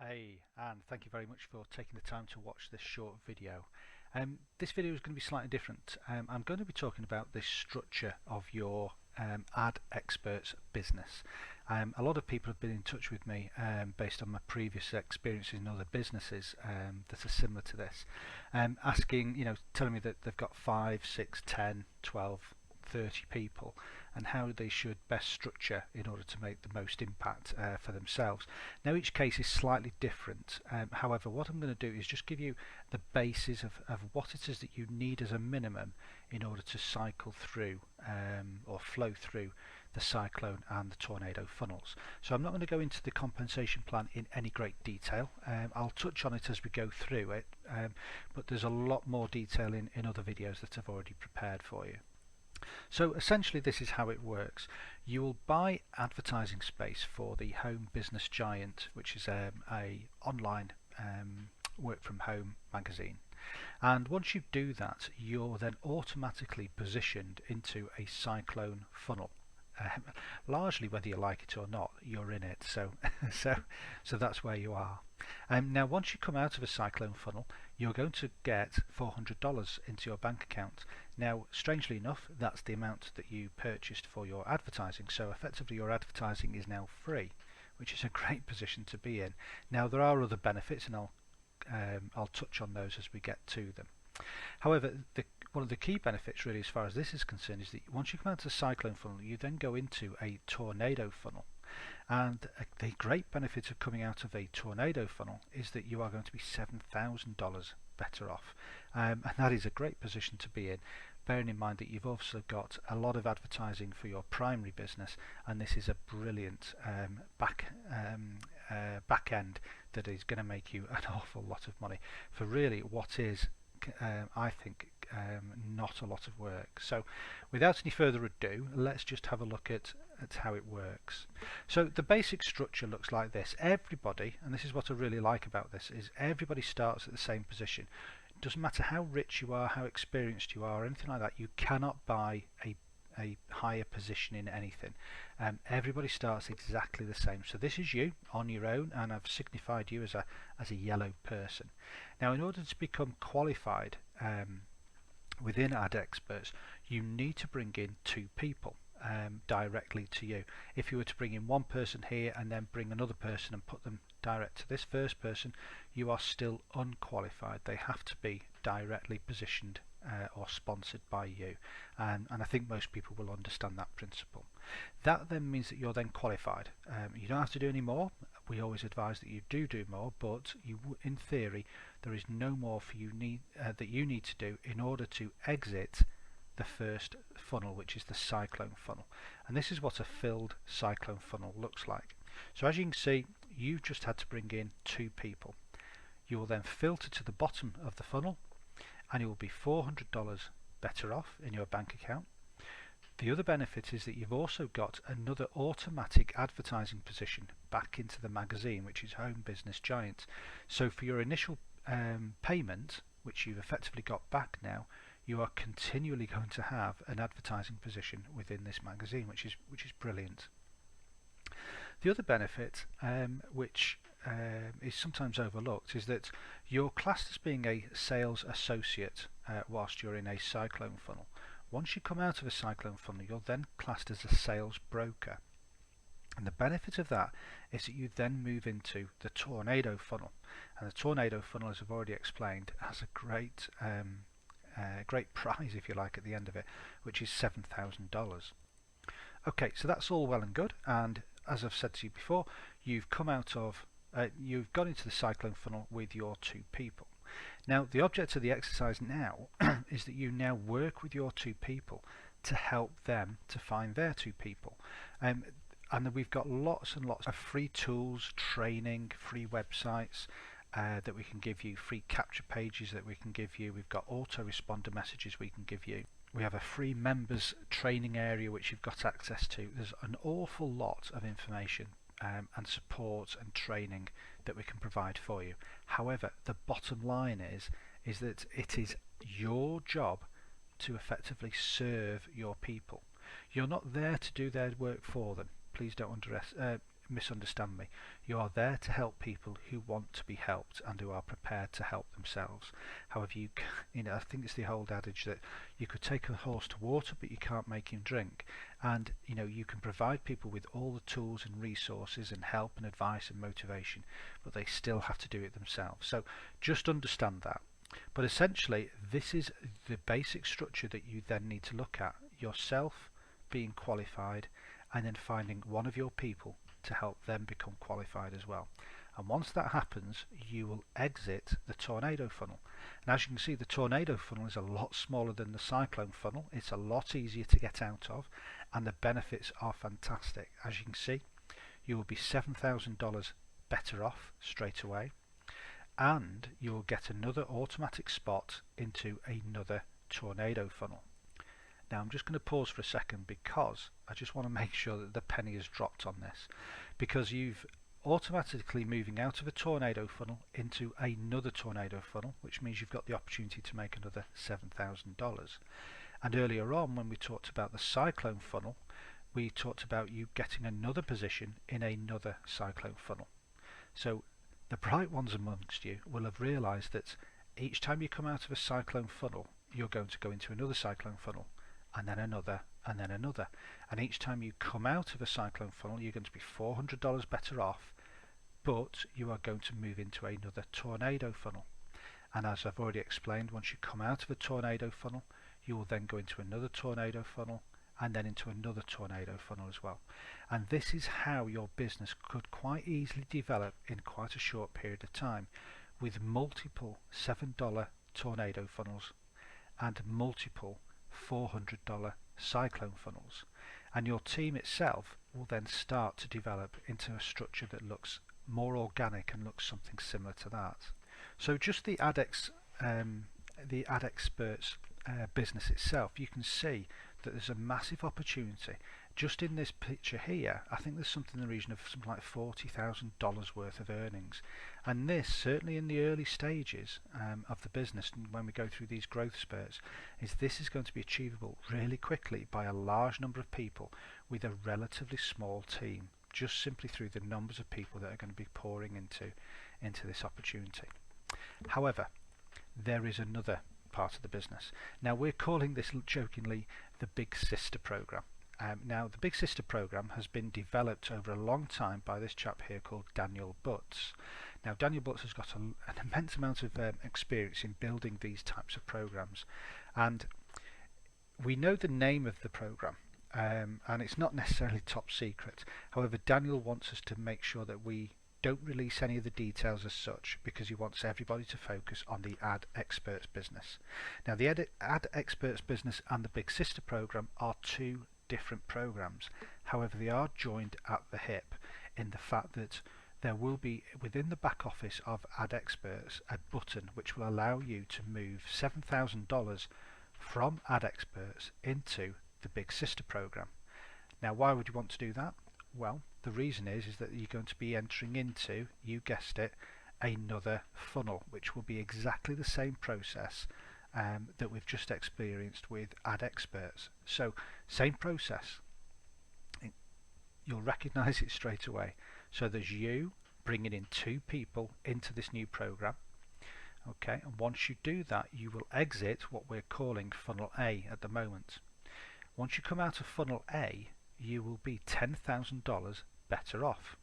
Hey, and thank you very much for taking the time to watch this short video. This video is going to be slightly different. I'm going to be talking about the structure of your ad expert's business. A lot of people have been in touch with me based on my previous experiences in other businesses that are similar to this, asking, telling me that they've got 5, 6, 10, 12, 30 people and how they should best structure in order to make the most impact for themselves. Now each case is slightly different, however what I'm going to do is just give you the basis of what it is that you need as a minimum in order to cycle through or flow through the cyclone and the tornado funnels. So I'm not going to go into the compensation plan in any great detail. I'll touch on it as we go through it, but there's a lot more detail in other videos that I've already prepared for you. So essentially this is how it works. You will buy advertising space for the home business giant, which is a online work from home magazine, and once you do that you're then automatically positioned into a cyclone funnel. Largely whether you like it or not, you're in it, so that's where you are. Now once you come out of a cyclone funnel, you're going to get $400 into your bank account. Now strangely enough, that's the amount that you purchased for your advertising, so effectively your advertising is now free, which is a great position to be in. Now there are other benefits, and I'll touch on those as we get to them. However, one of the key benefits really as far as this is concerned is that once you come out of the cyclone funnel, you then go into a tornado funnel. And the great benefit of coming out of a tornado funnel is that you are going to be $7,000 better off, and that is a great position to be in, bearing in mind that you've also got a lot of advertising for your primary business, and this is a brilliant back end that is going to make you an awful lot of money for really what is I think not a lot of work. So without any further ado, let's just have a look at how it works. So the basic structure looks like this. Everybody, and this is what I really like about this, is everybody starts at the same position. It doesn't matter how rich you are, how experienced you are, or anything like that, you cannot buy a higher position in anything. Everybody starts exactly the same. So this is you on your own, and I've signified you as a yellow person. Now in order to become qualified within ad experts, you need to bring in 2 people directly to you. If you were to bring in one person here and then bring another person and put them direct to this first person, you are still unqualified. They have to be directly positioned or sponsored by you, and I think most people will understand that principle. That then means that you're then qualified. You don't have to do any more. We always advise that you do more, but in theory there is no more for you that you need to do in order to exit the first funnel, which is the cyclone funnel. And this is what a filled cyclone funnel looks like. So as you can see, you've just had to bring in 2 people. You will then filter to the bottom of the funnel, and you will be $400 better off in your bank account. The other benefit is that you've also got another automatic advertising position back into the magazine, which is Home Business Giant. So for your initial payment, which you've effectively got back now, you are continually going to have an advertising position within this magazine, which is brilliant. The other benefit, which is sometimes overlooked, is that you're classed as being a sales associate whilst you're in a cyclone funnel. Once you come out of a cyclone funnel, you're then classed as a sales broker. And the benefit of that is that you then move into the tornado funnel. And the tornado funnel, as I've already explained, has a great prize, if you like, at the end of it, which is $7,000. Okay, so that's all well and good, and as I've said to you before, you've come out of you've gone into the cyclone funnel with your 2 people. Now the object of the exercise now is that you now work with your 2 people to help them to find their 2 people, and we've got lots and lots of free tools, training, free websites that we can give you, free capture pages that we can give you. We've got autoresponder messages we can give you. We have a free members training area which you've got access to. There's an awful lot of information and support and training that we can provide for you. However, the bottom line is that it is your job to effectively serve your people. You're not there to do their work for them. Please don't misunderstand me. You are there to help people who want to be helped and who are prepared to help themselves. However, I think it's the old adage that you could take a horse to water, but you can't make him drink. And you can provide people with all the tools and resources and help and advice and motivation, but they still have to do it themselves. So just understand that. But essentially, this is the basic structure that you then need to look at: yourself being qualified, and then finding one of your people to help them become qualified as well. And once that happens, you will exit the tornado funnel. And as you can see, the tornado funnel is a lot smaller than the cyclone funnel. It's a lot easier to get out of, and the benefits are fantastic. As you can see, you will be $7,000 better off straight away, and you will get another automatic spot into another tornado funnel. Now I'm just going to pause for a second, because I just want to make sure that the penny has dropped on this, because you've automatically moving out of a tornado funnel into another tornado funnel, which means you've got the opportunity to make another $7,000. And earlier on, when we talked about the cyclone funnel, we talked about you getting another position in another cyclone funnel. So the bright ones amongst you will have realized that each time you come out of a cyclone funnel, you're going to go into another cyclone funnel, and then another, and then another. And each time you come out of a cyclone funnel, you're going to be $400 better off, but you are going to move into another tornado funnel. And as I've already explained, once you come out of a tornado funnel, you will then go into another tornado funnel, and then into another tornado funnel as well. And this is how your business could quite easily develop in quite a short period of time, with multiple $7 tornado funnels and multiple $400 cyclone funnels. And your team itself will then start to develop into a structure that looks more organic and looks something similar to that. So just the ad experts business itself, you can see that there's a massive opportunity. Just in this picture here, I think there's something in the region of something like $40,000 worth of earnings. And this, certainly in the early stages of the business, and when we go through these growth spurts, this is going to be achievable really quickly by a large number of people with a relatively small team, just simply through the numbers of people that are going to be pouring into this opportunity. However, there is another part of the business. Now we're calling this jokingly the Big Sister program. Now the Big Sister program has been developed over a long time by this chap here called Daniel Butts. Now Daniel Butts has got an immense amount of experience in building these types of programs, and we know the name of the program, and it's not necessarily top secret. However, Daniel wants us to make sure that we don't release any of the details as such, because he wants everybody to focus on the ad experts business. Now the ad experts business and the Big Sister program are two different programs. However, they are joined at the hip in the fact that there will be within the back office of ad experts a button which will allow you to move $7,000 from ad experts into the Big Sister program. Now why would you want to do that? Well, the reason is that you're going to be entering into, you guessed it, another funnel, which will be exactly the same process that we've just experienced with ad experts. So same process, you'll recognize it straight away. So there's you bringing in two people into this new program. Okay, and once you do that, you will exit what we're calling funnel A at the moment. Once you come out of funnel A, you will be $10,000 better off.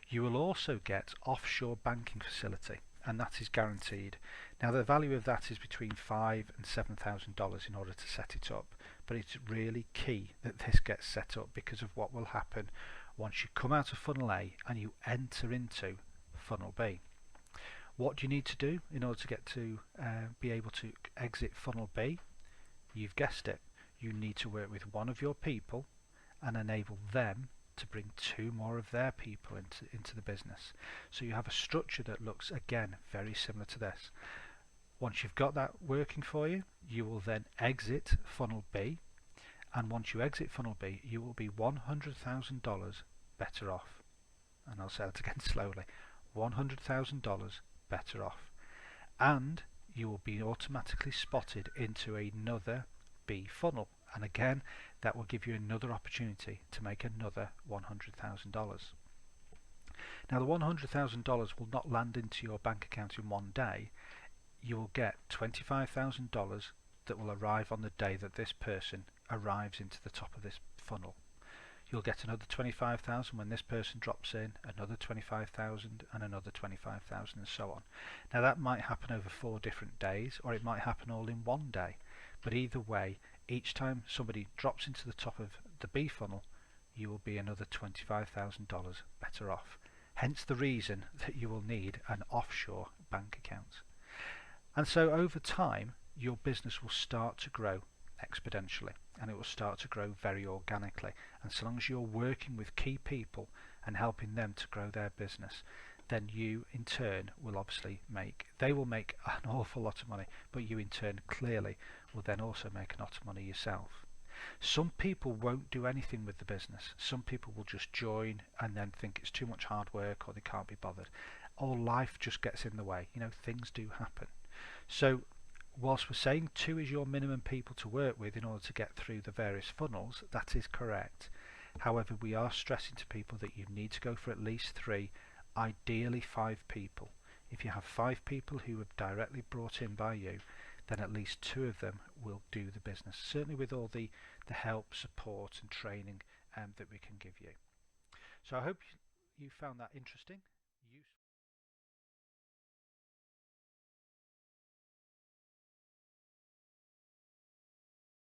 You will also get offshore banking facility, and that is guaranteed. Now the value of that is between $5,000 and $7,000 in order to set it up, but it's really key that this gets set up because of what will happen once you come out of funnel A and you enter into funnel B. What do you need to do in order to get to be able to exit funnel B? You've guessed it, you need to work with one of your people and enable them to bring two more of their people into the business. So you have a structure that looks, again, very similar to this. Once you've got that working for you, you will then exit funnel B, and once you exit funnel B, you will be $100,000 better off. And I'll say that again slowly, $100,000 better off. And you will be automatically spotted into another B funnel. And again, that will give you another opportunity to make another $100,000. Now the $100,000 will not land into your bank account in one day. You will get $25,000 that will arrive on the day that this person arrives into the top of this funnel. You'll get another 25,000 when this person drops in, another 25,000 and another 25,000 and so on. Now that might happen over 4 different days, or it might happen all in one day, but either way, each time somebody drops into the top of the B funnel, you will be another $25,000 better off. Hence the reason that you will need an offshore bank account. And so over time your business will start to grow exponentially, and it will start to grow very organically. And so long as you're working with key people and helping them to grow their business, then you in turn will obviously they will make an awful lot of money, but you in turn clearly will then also make a lot of money yourself. Some people won't do anything with the business. Some people will just join and then think it's too much hard work, or they can't be bothered, or life just gets in the way. Things do happen. So whilst we're saying 2 is your minimum people to work with in order to get through the various funnels, that is correct. However, we are stressing to people that you need to go for at least 3, ideally 5 people. If you have 5 people who are directly brought in by you, then at least 2 of them will do the business, certainly with all the help, support and training that we can give you. So I hope you found that interesting.